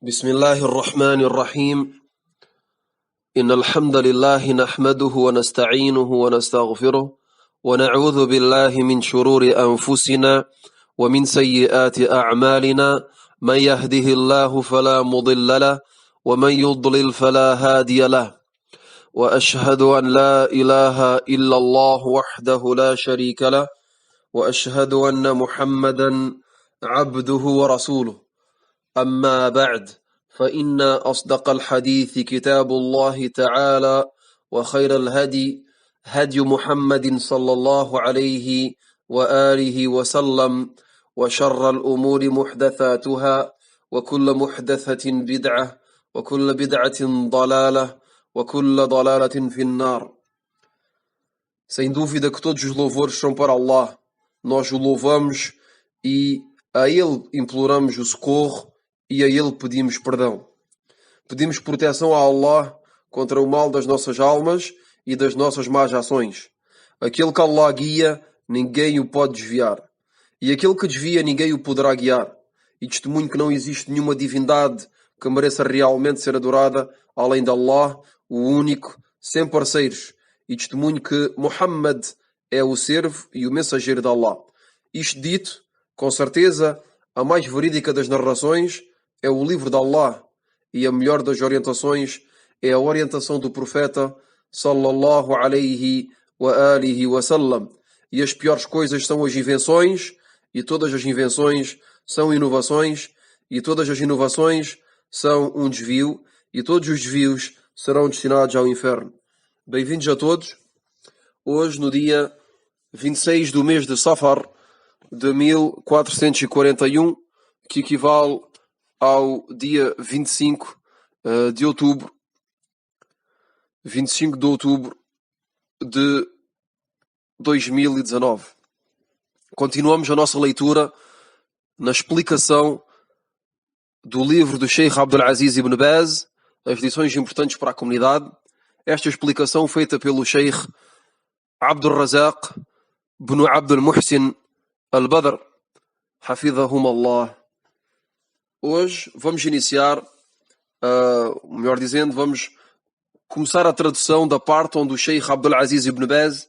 بسم الله الرحمن الرحيم. إن الحمد لله نحمده ونستعينه ونستغفره ونعوذ بالله من شرور أنفسنا ومن سيئات أعمالنا. من يهده الله فلا مضل له ومن يضلل فلا هادي له، وأشهد أن لا إله إلا الله وحده لا شريك له، وأشهد أن محمدا عبده ورسوله. أما بعد، فإن أصدق الحديث كتاب الله تعالى، وخير الهدي هدي محمد صلى الله عليه وآله وسلم، وشر الأمور محدثاتها، وكل محدثة بدعة، وكل بدعة ضلالة، وكل ضلالة في النار. Sem dúvida que todos os louvores são para Allah. Nós o louvamos e a Ele imploramos o socorro e a Ele pedimos perdão. Pedimos proteção a Allah contra o mal das nossas almas e das nossas más ações. Aquele que Allah guia, ninguém o pode desviar. E aquele que desvia, ninguém o poderá guiar. E testemunho que não existe nenhuma divindade que mereça realmente ser adorada, além de Allah, o único, sem parceiros. E testemunho que Muhammad é o servo e o mensageiro de Allah. Isto dito, com certeza, a mais verídica das narrações é o livro de Allah, e a melhor das orientações é a orientação do profeta sallallahu alayhi wa alihi wa sallam. E as piores coisas são as invenções, e todas as invenções são inovações, e todas as inovações são um desvio, e todos os desvios serão destinados ao inferno. Bem-vindos a todos. Hoje, no dia 26 do mês de Safar de 1441, que equivale ao dia 25 de outubro, 25 de outubro de 2019. Continuamos a nossa leitura na explicação do livro do Sheikh Abdul Aziz ibn Baz, as lições importantes para a comunidade. Esta explicação feita pelo Sheikh Abdul Razak ibn Abdul Muhsin al-Badr, hafidhahum Allah. Hoje vamos iniciar, melhor dizendo, vamos começar a tradução da parte onde o Sheikh Abdul Aziz ibn Baz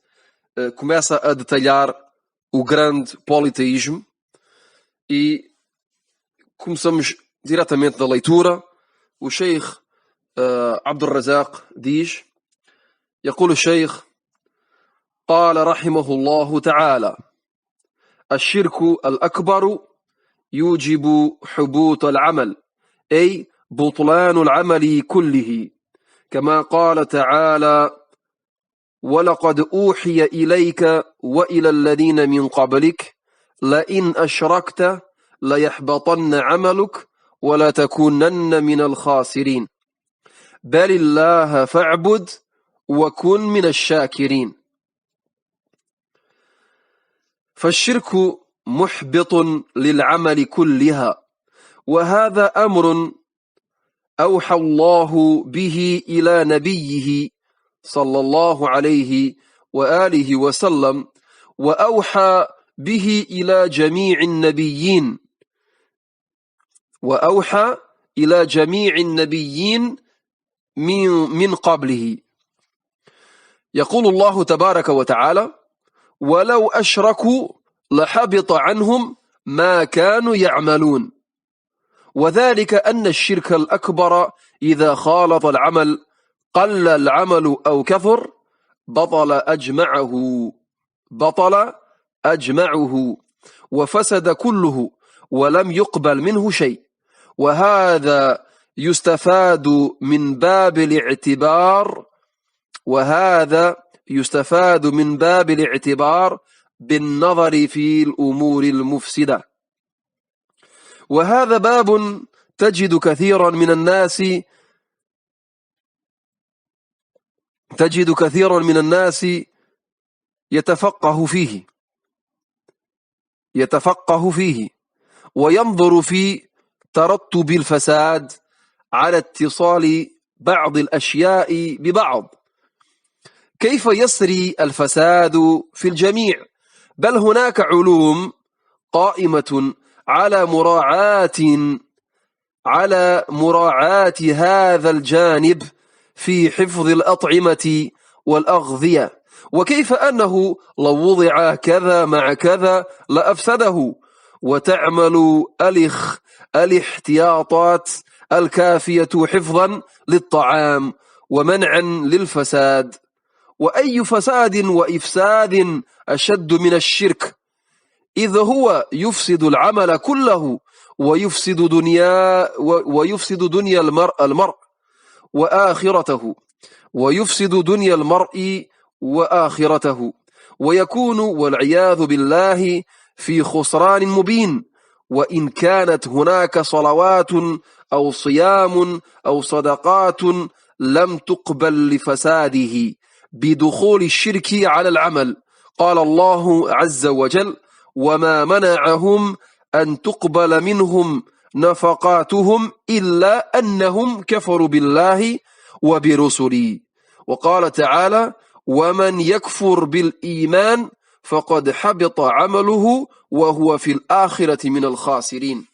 começa a detalhar o grande politeísmo, e começamos diretamente da leitura. O Sheikh Abdul Razak diz: يقول الشيخ قال رحمه الله تعالى: الشرك الأكبر يوجب حبوط العمل، أي بطلان العمل كله، كما قال تعالى: ولقد أوحي إليك وإلى الذين من قبلك لئن أشركت ليحبطن عملك ولتكونن من الخاسرين بل الله فاعبد وكن من الشاكرين. فالشرك محبط للعمل كلها، وهذا أمر أوحى الله به إلى نبيه صلى الله عليه وآله وسلم، وأوحى به إلى جميع النبيين، وأوحى إلى جميع النبيين من قبله. يقول الله تبارك وتعالى: ولو أشركوا لحبط عنهم ما كانوا يعملون. وذلك أن الشرك الأكبر إذا خالط العمل قل العمل أو كثر بطل أجمعه وفسد كله ولم يقبل منه شيء. وهذا يستفاد من باب الاعتبار بالنظر في الأمور المفسدة. وهذا باب تجد كثيرا من الناس يتفقه فيه وينظر في ترتب الفساد على اتصال بعض الأشياء ببعض، كيف يسري الفساد في الجميع، بل هناك علوم قائمة على على مراعاة هذا الجانب في حفظ الأطعمة والأغذية، وكيف أنه لو وضع كذا مع كذا لأفسده، وتعمل الاحتياطات الكافية حفظا للطعام ومنعا للفساد. وأي فساد وإفساد أشد من الشرك، إذ هو يفسد العمل كله ويفسد دنيا المرء وآخرته، ويكون والعياذ بالله في خسران مبين. وإن كانت هناك صلوات أو صيام أو صدقات لم تقبل لفساده بدخول الشرك على العمل. قال الله عز وجل: وما منعهم أن تقبل منهم نفقاتهم إلا أنهم كفروا بالله وبرسله. وقال تعالى: ومن يكفر بالإيمان فقد حبط عمله وهو في الآخرة من الخاسرين.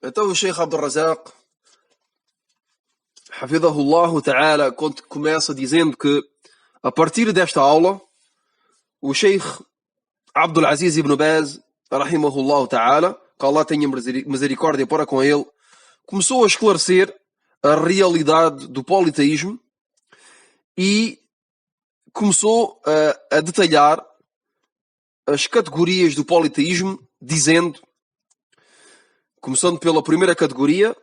Então o Sheikh Abdul Razak, Hafidahullah Ta'ala, começa dizendo que a partir desta aula o Sheikh Abdul Aziz ibn Baz, Rahimahullah Ta'ala, que Allah tenha misericórdia para com ele, começou a esclarecer a realidade do politeísmo e começou a detalhar as categorias do politeísmo, dizendo, começando pela primeira categoria,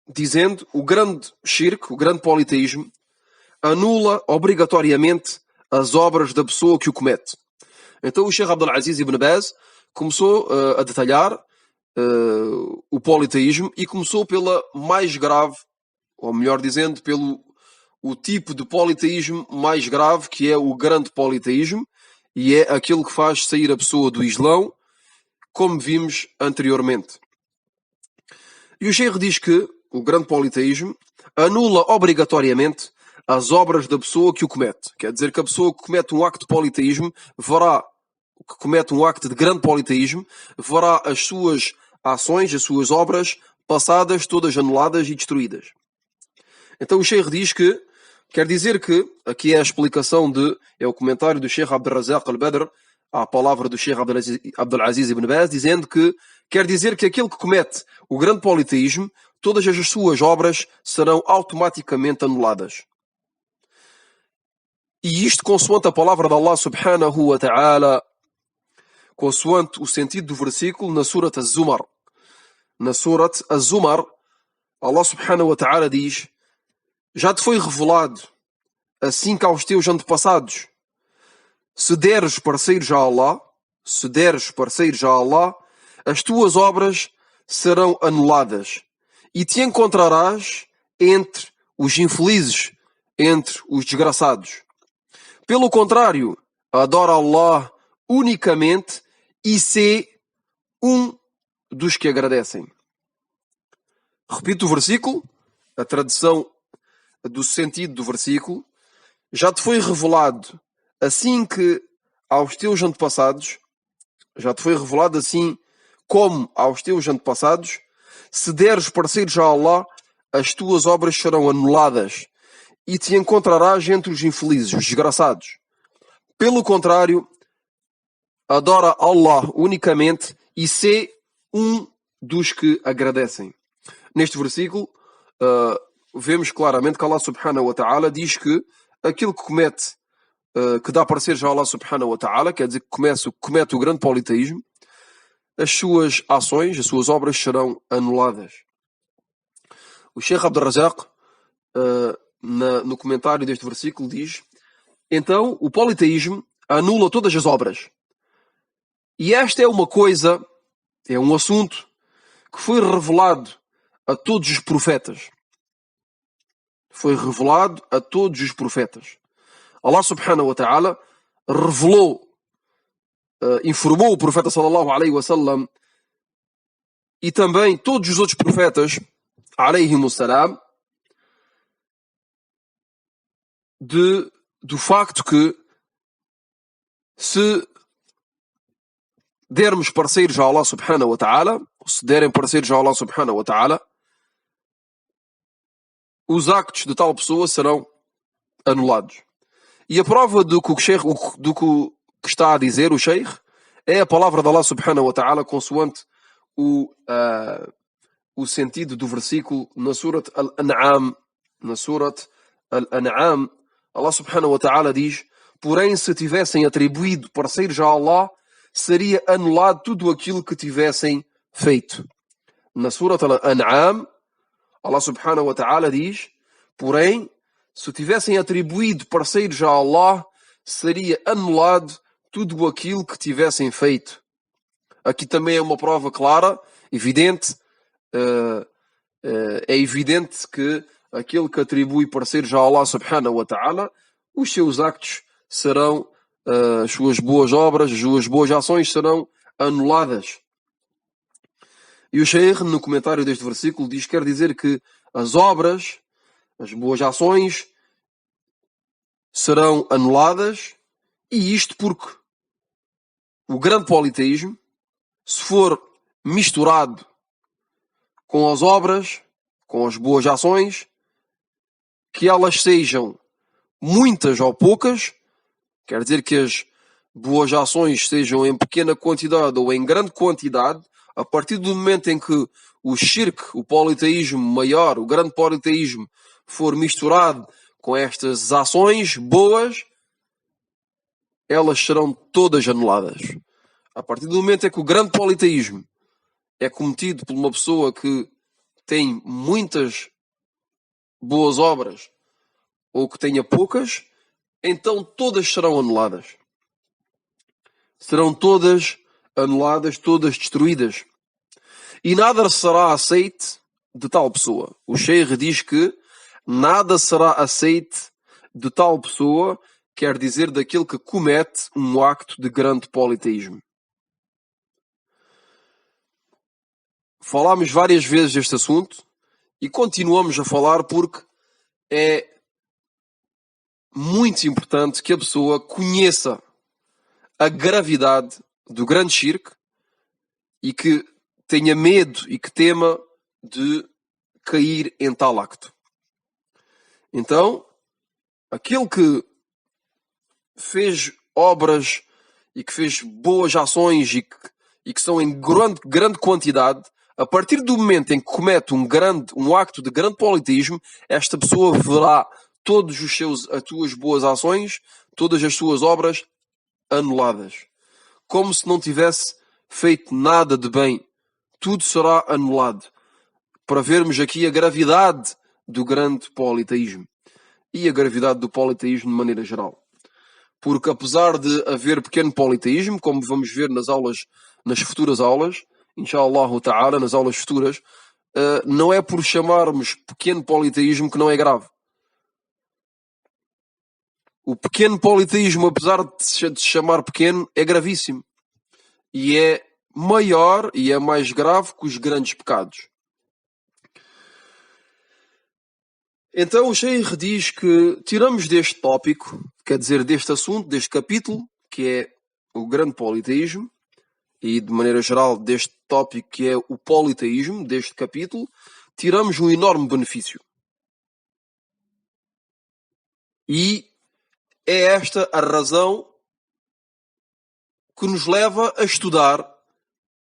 dizendo: o grande shirk, o grande politeísmo, anula obrigatoriamente as obras da pessoa que o comete. Então o Sheikh Abdul Aziz ibn Baz começou a detalhar o politeísmo e começou pela mais grave, ou melhor dizendo, pelo o tipo de politeísmo mais grave, que é o grande politeísmo, e é aquele que faz sair a pessoa do Islão, como vimos anteriormente. E o Sheikh diz que o grande politeísmo anula obrigatoriamente as obras da pessoa que o comete. Quer dizer que a pessoa que comete um acto de politeísmo comete um acto de grande politeísmo, verá as suas ações, as suas obras passadas todas anuladas e destruídas. Então o Sheikh diz que, quer dizer que, aqui é a explicação é o comentário do Sheikh Abdul Razak al-Badr à palavra do Sheikh Abdul Aziz ibn Baz, dizendo que quer dizer que aquele que comete o grande politeísmo, todas as suas obras serão automaticamente anuladas. E isto consoante a palavra de Allah subhanahu wa ta'ala, consoante o sentido do versículo na Surat Az-Zumar. Na Surat Az-Zumar, Allah subhanahu wa ta'ala diz: já te foi revelado, assim que aos teus antepassados, se deres parceiros a Allah, as tuas obras serão anuladas e te encontrarás entre os infelizes, entre os desgraçados. Pelo contrário, adora Allah unicamente e sê um dos que agradecem. Repito o versículo, a tradução do sentido do versículo: já te foi revelado assim que aos teus antepassados, já te foi revelado assim como aos teus antepassados, se deres parceiros a Allah, as tuas obras serão anuladas e te encontrarás entre os infelizes, os desgraçados. Pelo contrário, adora Allah unicamente e sê um dos que agradecem. Neste versículo, vemos claramente que Allah subhanahu wa ta'ala diz que aquilo que comete, que dá parceiros a Allah subhanahu wa ta'ala, quer dizer que comete o grande politeísmo, as suas ações, as suas obras serão anuladas. O Sheikh Abdul Razak, no comentário deste versículo, diz: então o politeísmo anula todas as obras. E esta é uma coisa, é um assunto que foi revelado a todos os profetas. Foi revelado a todos os profetas. Allah subhanahu wa ta'ala revelou, informou o profeta sallallahu alaihi wasallam e também todos os outros profetas alayhimus salam do facto que se dermos parceiros a Allah subhanahu wa ta'ala, ou se derem parceiros a Allah subhanahu wa ta'ala, os actos de tal pessoa serão anulados. E a prova do que que está a dizer o Sheikh é a palavra de Allah subhanahu wa ta'ala consoante o sentido do versículo na Surat Al-An'am. Na Surat Al-An'am, Allah subhanahu wa ta'ala diz: porém, se tivessem atribuído parceiros a Allah, seria anulado tudo aquilo que tivessem feito. Na Surat Al-An'am, Allah subhanahu wa ta'ala diz: porém, se tivessem atribuído parceiros a Allah, seria anulado tudo aquilo que tivessem feito. Aqui também é uma prova clara, evidente. É evidente que aquele que atribui parceiros a Allah subhanahu wa ta'ala, os seus actos serão, as suas boas obras, as suas boas ações serão anuladas. E o Sheikh, no comentário deste versículo, diz que quer dizer que as obras, as boas ações, serão anuladas, e isto porque o grande politeísmo, se for misturado com as obras, com as boas ações, que elas sejam muitas ou poucas, quer dizer que as boas ações sejam em pequena quantidade ou em grande quantidade, a partir do momento em que o shirk, o politeísmo maior, o grande politeísmo, for misturado com estas ações boas, elas serão todas anuladas. A partir do momento em que o grande politeísmo é cometido por uma pessoa que tem muitas boas obras ou que tenha poucas, então todas serão anuladas. Serão todas anuladas, todas destruídas. E nada será aceite de tal pessoa. O Sheikh diz que nada será aceite de tal pessoa, quer dizer daquele que comete um acto de grande politeísmo. Falámos várias vezes deste assunto e continuamos a falar porque é muito importante que a pessoa conheça a gravidade do grande shirk e que tenha medo e que tema de cair em tal acto. Então, aquele que fez obras e que fez boas ações e que são em grande quantidade, a partir do momento em que comete um acto de grande politeísmo, esta pessoa verá todas as suas boas ações, todas as suas obras anuladas. Como se não tivesse feito nada de bem. Tudo será anulado. Para vermos aqui a gravidade do grande politeísmo. E a gravidade do politeísmo de maneira geral. Porque apesar de haver pequeno politeísmo, como vamos ver nas futuras aulas, inshallah ta'ala, nas aulas futuras, não é por chamarmos pequeno politeísmo que não é grave. O pequeno politeísmo, apesar de se chamar pequeno, é gravíssimo. E é maior e é mais grave que os grandes pecados. Então o Sheikh diz que tiramos deste tópico, quer dizer, deste assunto, deste capítulo, que é o grande politeísmo, e de maneira geral deste tópico que é o politeísmo, deste capítulo, tiramos um enorme benefício. E é esta a razão que nos leva a estudar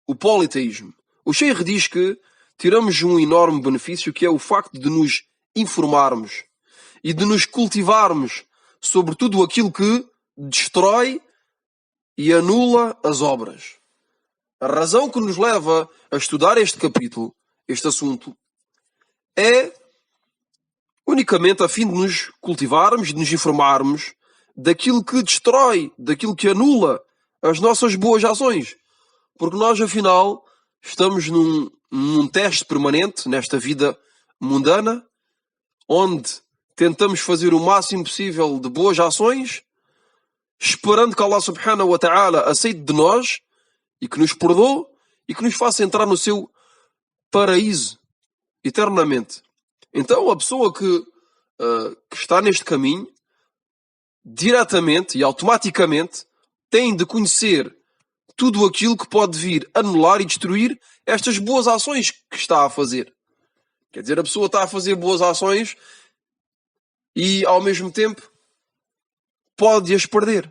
o politeísmo. O Sheikh diz que tiramos um enorme benefício, que é o facto de nos informarmos e de nos cultivarmos sobre tudo aquilo que destrói e anula as obras. A razão que nos leva a estudar este capítulo, este assunto, é unicamente a fim de nos cultivarmos, de nos informarmos daquilo que destrói, daquilo que anula as nossas boas ações. Porque nós, afinal, estamos num teste permanente nesta vida mundana, onde tentamos fazer o máximo possível de boas ações, esperando que Allah subhanahu wa ta'ala aceite de nós e que nos perdoe e que nos faça entrar no seu paraíso eternamente. Então a pessoa que está neste caminho, diretamente e automaticamente, tem de conhecer tudo aquilo que pode vir anular e destruir estas boas ações que está a fazer. Quer dizer, a pessoa está a fazer boas ações e, ao mesmo tempo, pode-as perder.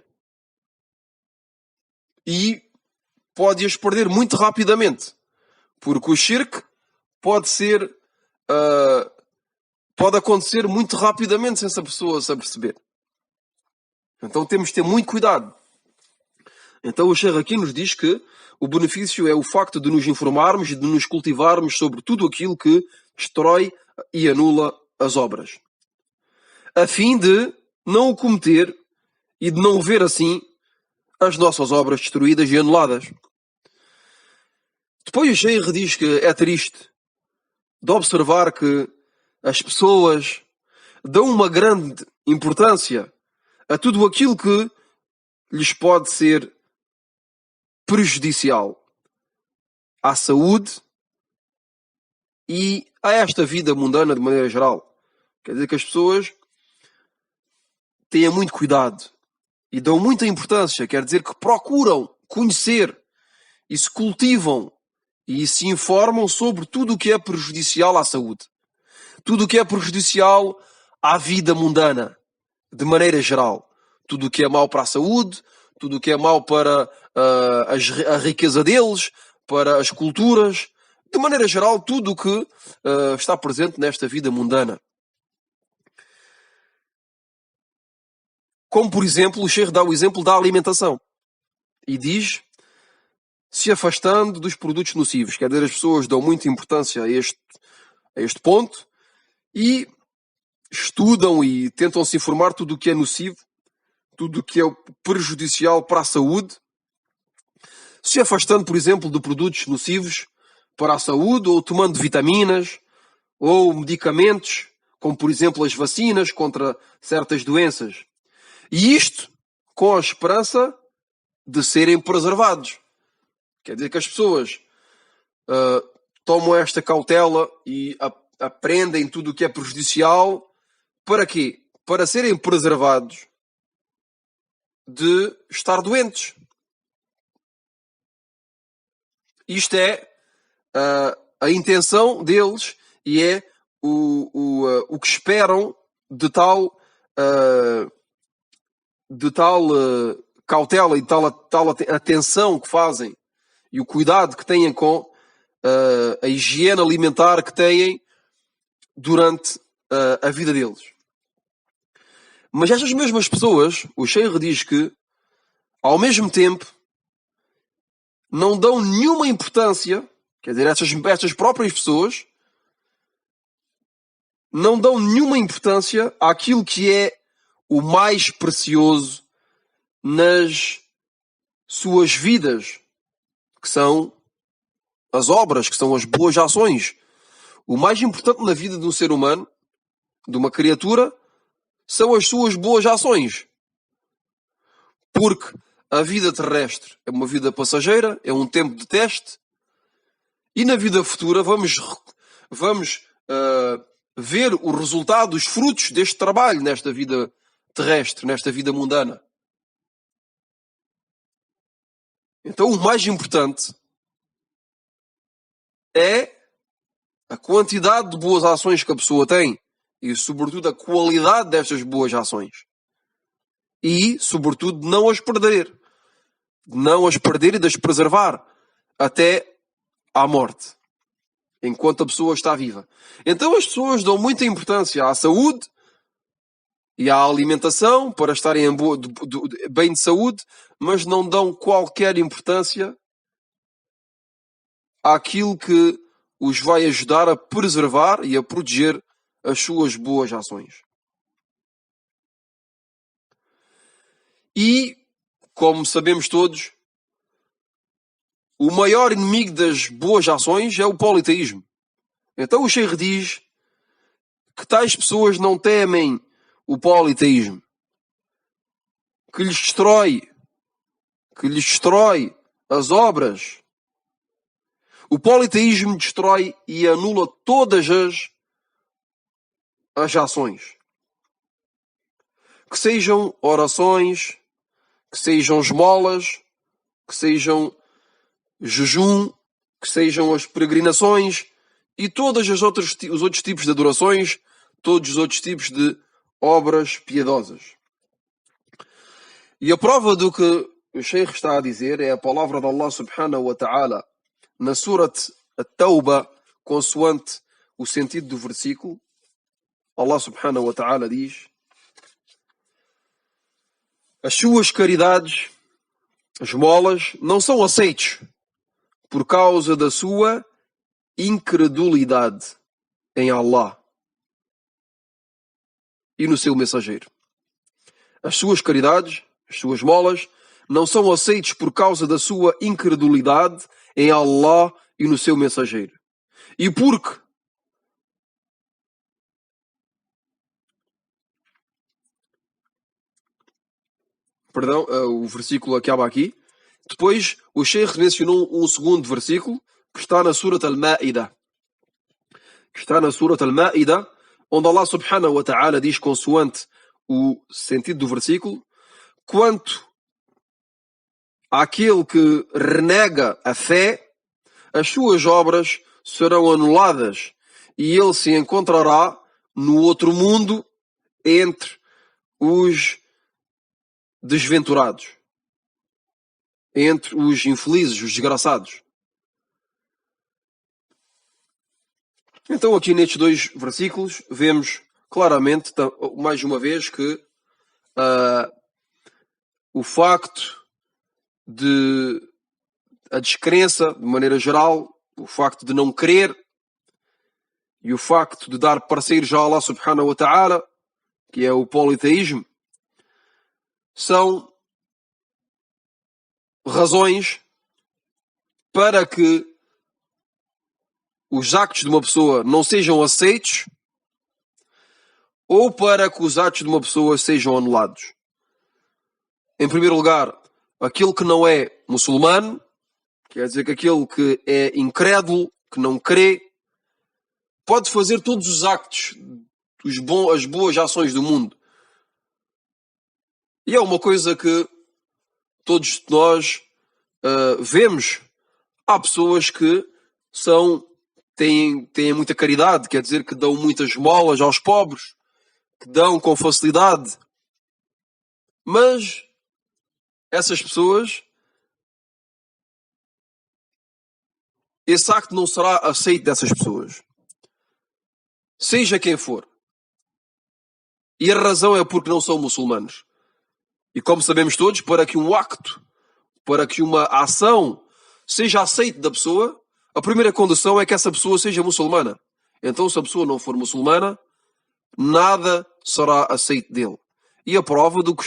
E pode-as perder muito rapidamente. Porque o shirk pode acontecer muito rapidamente sem essa pessoa se aperceber. Então temos de ter muito cuidado. Então o Sheikh aqui nos diz que o benefício é o facto de nos informarmos e de nos cultivarmos sobre tudo aquilo que destrói e anula as obras, a fim de não o cometer e de não ver assim as nossas obras destruídas e anuladas. Depois o Sheikh diz que é triste de observar que as pessoas dão uma grande importância a tudo aquilo que lhes pode ser prejudicial à saúde e a esta vida mundana de maneira geral. Quer dizer que as pessoas têm muito cuidado e dão muita importância. Quer dizer que procuram conhecer e se cultivam e se informam sobre tudo o que é prejudicial à saúde. Tudo o que é prejudicial à vida mundana, de maneira geral. Tudo o que é mau para a saúde, tudo o que é mau para a riqueza deles, para as culturas, de maneira geral, tudo o que está presente nesta vida mundana. Como, por exemplo, o Sheikh dá o exemplo da alimentação. E diz, se afastando dos produtos nocivos. Quer dizer, as pessoas dão muita importância a este ponto e estudam e tentam se informar tudo o que é nocivo, tudo o que é prejudicial para a saúde, se afastando, por exemplo, de produtos nocivos para a saúde, ou tomando vitaminas, ou medicamentos, como por exemplo as vacinas contra certas doenças. E isto com a esperança de serem preservados. Quer dizer que as pessoas tomam esta cautela e aprendem tudo o que é prejudicial. Para quê? Para serem preservados de estar doentes. Isto é a intenção deles e é o que esperam de tal cautela e tal atenção que fazem e o cuidado que têm com a higiene alimentar que têm durante a vida deles. Mas estas mesmas pessoas, o Sheikh diz que, ao mesmo tempo, não dão nenhuma importância, quer dizer, estas próprias pessoas não dão nenhuma importância àquilo que é o mais precioso nas suas vidas, que são as obras, que são as boas ações. O mais importante na vida de um ser humano, de uma criatura, são as suas boas ações. Porque a vida terrestre é uma vida passageira, é um tempo de teste, e na vida futura vamos ver o resultado, os frutos deste trabalho nesta vida terrestre, nesta vida mundana. Então o mais importante é a quantidade de boas ações que a pessoa tem e, sobretudo, a qualidade destas boas ações. E, sobretudo, não as perder. Não as perder e de as preservar até à morte, enquanto a pessoa está viva. Então as pessoas dão muita importância à saúde e à alimentação para estarem bem de saúde, mas não dão qualquer importância àquilo que os vai ajudar a preservar e a proteger as suas boas ações. E, como sabemos todos, o maior inimigo das boas ações é o politeísmo. Então o Sheikh diz que tais pessoas não temem o politeísmo, que lhes destrói as obras. O politeísmo destrói e anula todas as ações. Que sejam orações, que sejam esmolas, que sejam jejum, que sejam as peregrinações e todos os outros tipos de adorações, todos os outros tipos de obras piedosas. E a prova do que o Sheikh está a dizer é a palavra de Allah subhanahu wa ta'ala na Surat At-Tawba, consoante o sentido do versículo. Allah subhanahu wa ta'ala diz: as suas caridades, as esmolas, não são aceites por causa da sua incredulidade em Allah e no seu mensageiro. As suas caridades, as suas esmolas, não são aceites por causa da sua incredulidade em Allah e no seu mensageiro. E porque o versículo acaba aqui. Depois o Sheikh mencionou um segundo versículo que está na Surat Al-Ma'idah. Onde Allah subhanahu wa ta'ala diz, consoante o sentido do versículo: quanto àquele que renega a fé, as suas obras serão anuladas e ele se encontrará no outro mundo entre os desventurados, entre os infelizes, os desgraçados. Então aqui nestes dois versículos vemos claramente, mais uma vez, que o facto de a descrença, de maneira geral, o facto de não crer e o facto de dar parceiros a Allah subhanahu wa ta'ala, que é o politeísmo, são razões para que os actos de uma pessoa não sejam aceitos ou para que os atos de uma pessoa sejam anulados. Em primeiro lugar, aquele que não é muçulmano, quer dizer que aquele que é incrédulo, que não crê, pode fazer todos os actos, as boas ações do mundo. E é uma coisa que todos nós vemos. Há pessoas que têm muita caridade, quer dizer que dão muitas esmolas aos pobres, que dão com facilidade. Mas essas pessoas, esse acto não será aceito dessas pessoas, seja quem for. E a razão é porque não são muçulmanos. E como sabemos todos, para que um acto, para que uma ação seja aceita da pessoa, a primeira condição é que essa pessoa seja muçulmana. Então, se a pessoa não for muçulmana, nada será aceito dele. E a prova do que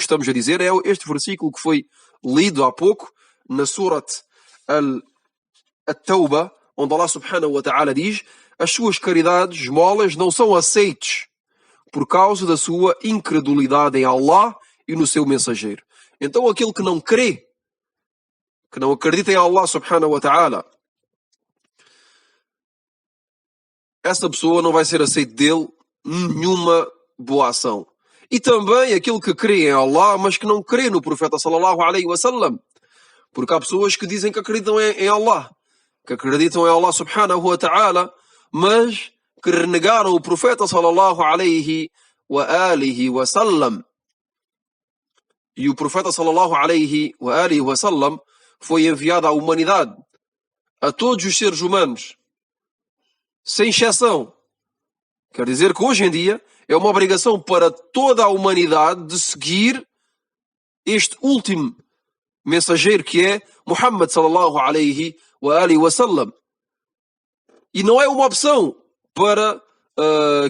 estamos a dizer é este versículo que foi lido há pouco, na Surat At-Tawba, onde Allah subhanahu wa ta'ala diz: as suas caridades, esmolas, não são aceites por causa da sua incredulidade em Allah e no seu mensageiro. Então aquele que não crê, que não acredita em Allah subhanahu wa ta'ala, essa pessoa não vai ser aceito dele nenhuma boa ação. E também aquele que crê em Allah, mas que não crê no profeta sallallahu alaihi wasallam. Porque há pessoas que dizem que acreditam em Allah, que acreditam em Allah subhanahu wa ta'ala, mas que renegaram o profeta sallallahu alaihi wasallam. E o profeta sallallahu alaihi wasallam foi enviado à humanidade, a todos os seres humanos, sem exceção. Quer dizer que hoje em dia é uma obrigação para toda a humanidade de seguir este último mensageiro que é Muhammad sallallahu alaihi wasallam. E não é uma opção para...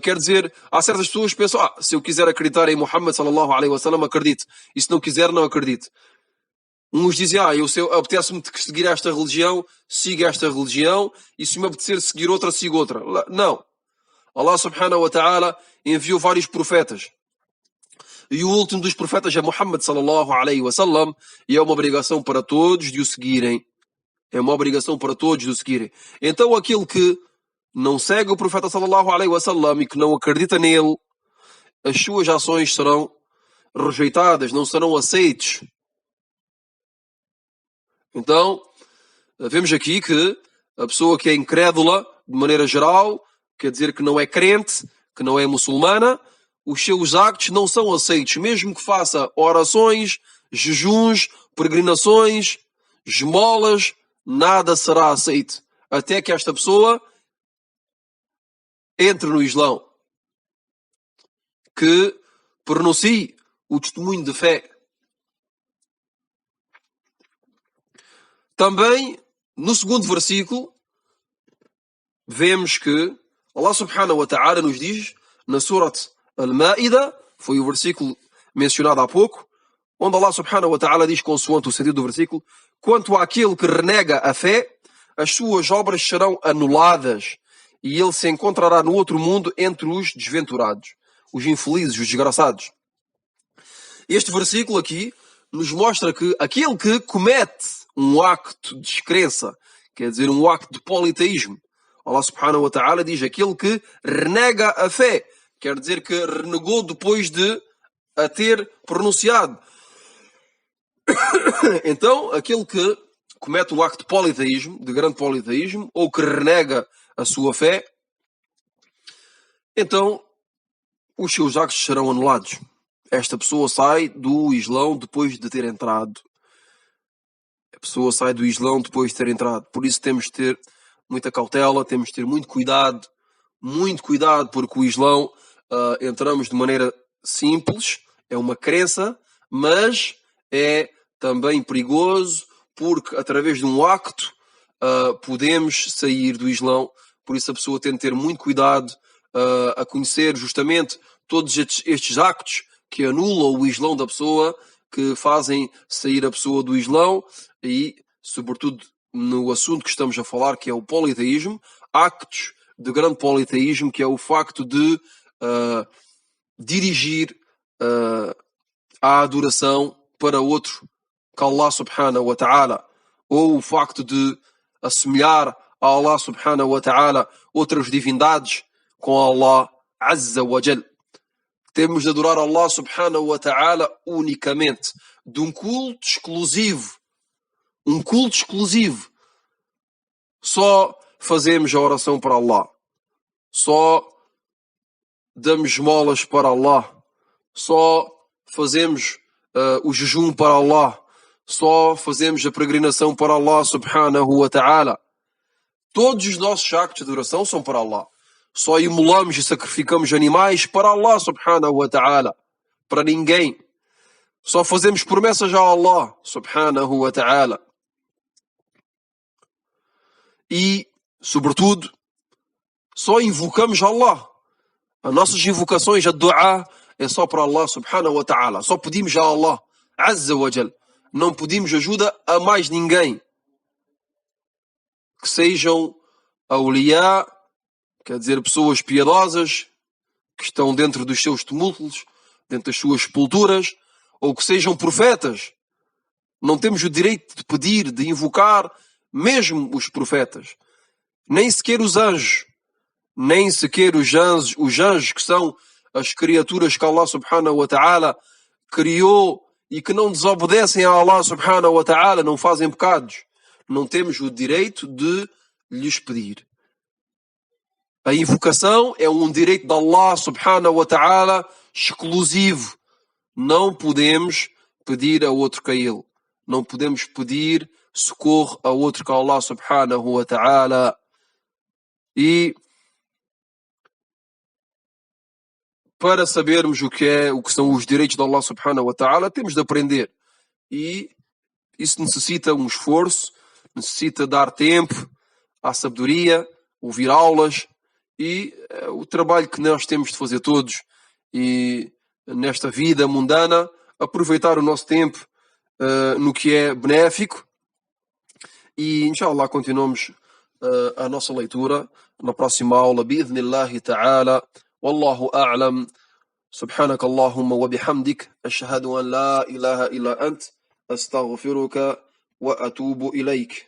quer dizer, há certas pessoas que pensam: se eu quiser acreditar em Muhammad sallallahu alaihi wasallam, acredito. E se não quiser, não acredito. Uns dizem: apetece-me seguir esta religião, siga esta religião. E se me apetecer seguir outra, sigo outra. Não. Allah subhanahu wa ta'ala enviou vários profetas. E o último dos profetas é Muhammad sallallahu alaihi wasallam. E é uma obrigação para todos de o seguirem. Então aquele que não segue o profeta sallallahu alaihi wasallam e que não acredita nele, as suas ações serão rejeitadas, não serão aceites. Então, vemos aqui que a pessoa que é incrédula, de maneira geral, quer dizer que não é crente, que não é muçulmana, os seus actos não são aceitos, mesmo que faça orações, jejuns, peregrinações, esmolas, nada será aceito, até que esta pessoa entre no Islão, que pronuncie o testemunho de fé. Também, no segundo versículo, vemos que Allah subhanahu wa ta'ala nos diz, na Surat Al-Ma'ida, foi o versículo mencionado há pouco, onde Allah subhanahu wa ta'ala diz, consoante o sentido do versículo, quanto àquele que renega a fé, as suas obras serão anuladas e ele se encontrará no outro mundo entre os desventurados, os infelizes, os desgraçados. Este versículo aqui nos mostra que aquele que comete um acto de descrença, quer dizer, um acto de politeísmo, Allah subhanahu wa ta'ala diz aquele que renega a fé, quer dizer que renegou depois de a ter pronunciado. Então, aquele que comete um acto de politeísmo, de grande politeísmo, ou que renega a sua fé, então os seus actos serão anulados. Esta pessoa sai do Islão depois de ter entrado. A pessoa sai do Islão depois de ter entrado. Por isso temos de ter muita cautela, temos de ter muito cuidado, porque o Islão entramos de maneira simples, é uma crença, mas é também perigoso, porque através de um acto podemos sair do Islão. Por isso a pessoa tem de ter muito cuidado a conhecer justamente todos estes actos que anulam o Islão da pessoa, que fazem sair a pessoa do Islão e, sobretudo, no assunto que estamos a falar, que é o politeísmo, actos de grande politeísmo, que é o facto de dirigir a adoração para outro que Allah subhanahu wa ta'ala, ou o facto de assemelhar a Allah subhanahu wa ta'ala outras divindades com Allah azza wa jal. Temos de adorar Allah subhanahu wa ta'ala unicamente, de um culto exclusivo. Um culto exclusivo. Só fazemos a oração para Allah. Só damos esmolas para Allah. Só fazemos o jejum para Allah. Só fazemos a peregrinação para Allah subhanahu wa ta'ala. Todos os nossos actos de oração são para Allah. Só imolamos e sacrificamos animais para Allah subhanahu wa ta'ala. Para ninguém. Só fazemos promessas a Allah subhanahu wa ta'ala. E, sobretudo, só invocamos Allah. As nossas invocações, a dua, é só para Allah subhanahu wa ta'ala. Só pedimos a Allah azza wa jal. Não pedimos ajuda a mais ninguém. Que sejam awliya, quer dizer, pessoas piedosas, que estão dentro dos seus tumultos, dentro das suas sepulturas, ou que sejam profetas. Não temos o direito de pedir, de invocar, mesmo os profetas. Nem sequer os anjos. Nem sequer os anjos que são as criaturas que Allah subhanahu wa ta'ala criou e que não desobedecem a Allah subhanahu wa ta'ala, não fazem pecados. Não temos o direito de lhes pedir. A invocação é um direito de Allah subhanahu wa ta'ala exclusivo. Não podemos pedir a outro que a Ele. Não podemos pedir socorro a outro que a Allah subhanahu wa ta'ala. E para sabermos o que são os direitos de Allah subhanahu wa ta'ala, temos de aprender. E isso necessita um esforço, necessita dar tempo à sabedoria, ouvir aulas, e o trabalho que nós temos de fazer todos, e nesta vida mundana, aproveitar o nosso tempo no que é benéfico, e inshallah continuamos a nossa leitura na próxima aula, bi'idhnillahi ta'ala. Wallahu a'lam. Subhanaka Allahumma wa bihamdik, ashhadu an la ilaha illa ant, astaghfiruka wa atubu ilayk.